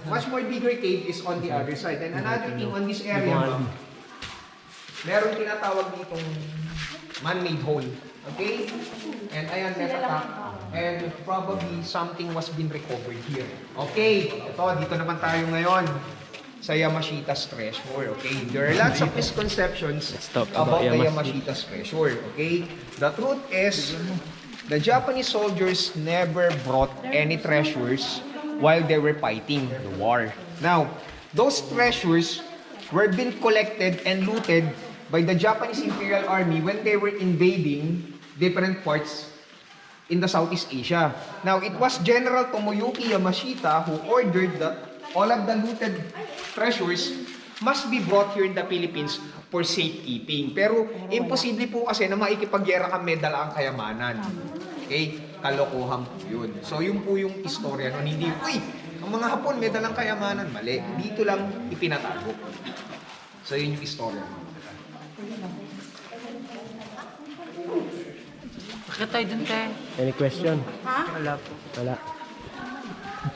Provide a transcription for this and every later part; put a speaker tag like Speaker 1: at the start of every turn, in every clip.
Speaker 1: much more bigger cave is on the other side. And another thing on this area, ma'am, meron tinatawag ditong man-made hole. Okay? And ayan, netatak. And probably something was been recovered here. Okay, ito, dito naman tayo ngayon sa Yamashita's treasure. Okay, there are lots of misconceptions about the Yamashita's treasure. Okay, the truth is, the Japanese soldiers never brought any treasures while they were fighting the war. Now, those treasures were being collected and looted by the Japanese Imperial Army when they were invading different parts in the Southeast Asia. Now, it was General Tomoyuki Yamashita who ordered that all of the looted treasures must be brought here in the Philippines for safekeeping. Pero, imposible po kasi na maikipagyera kami dala ang kayamanan. Okay? Kalokohan po yun. So, yun po yung istorya nun. Hindi, uy, ang mga Hapon may dalang kayamanan. Mali. Dito lang ipinatago. So, yun yung istorya.
Speaker 2: Bakit tayo dun, te?
Speaker 3: Any question?
Speaker 2: Ha? Wala po.
Speaker 3: Wala.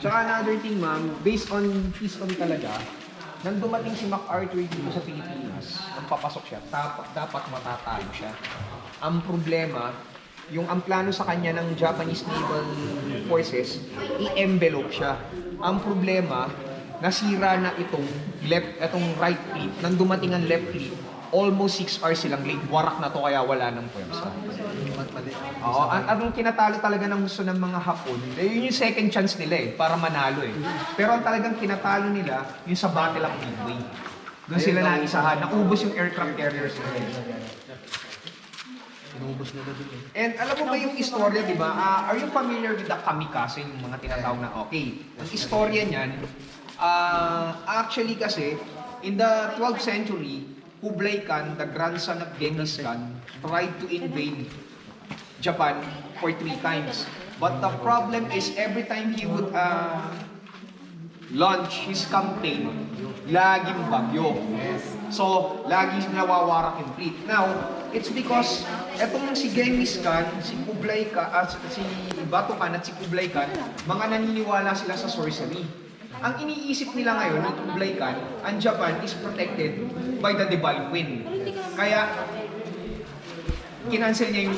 Speaker 1: Tsaka another thing, ma'am, based on history talaga, nang dumating si MacArthur dito sa Pilipinas, nang papasok siya, dapat matatalo siya. Ang problema, ang plano sa kanya ng Japanese Naval Forces, i-envelope siya. Ang problema, nasira na itong right fleet. Nang dumating ang left fleet, almost 6 hours silang late. Warak na to kaya wala ng puwersa. Oo, ang kinatalo talaga ng gusto ng mga Hapon, yun yung second chance nila para manalo Pero ang talagang kinatalo nila, yung sa Battle of Midway. Doon sila naisahan, naubos yung aircraft carriers nila. Inubos nila doon And alam mo ba yung istorya, di ba? Are you familiar with the kamikaze, yung mga tinatawag na okay? Ang istorya niyan, actually kasi, in the 12th century, Kublai Khan, the grandson of Genghis Khan, tried to invade Japan for 3 times. But the problem is every time he would launch his campaign, laging bagyo. So, lagi nawawarak yung fleet. Now, it's because etong si Genghis Khan, si Kublai Khan, si Batu Khan at si Kublai Khan, mga naniniwala sila sa sorcery. Ang iniisip nila ngayon ng Kublai Khan, ang Japan is protected by the Debal Queen. Kaya, kinancel niya yung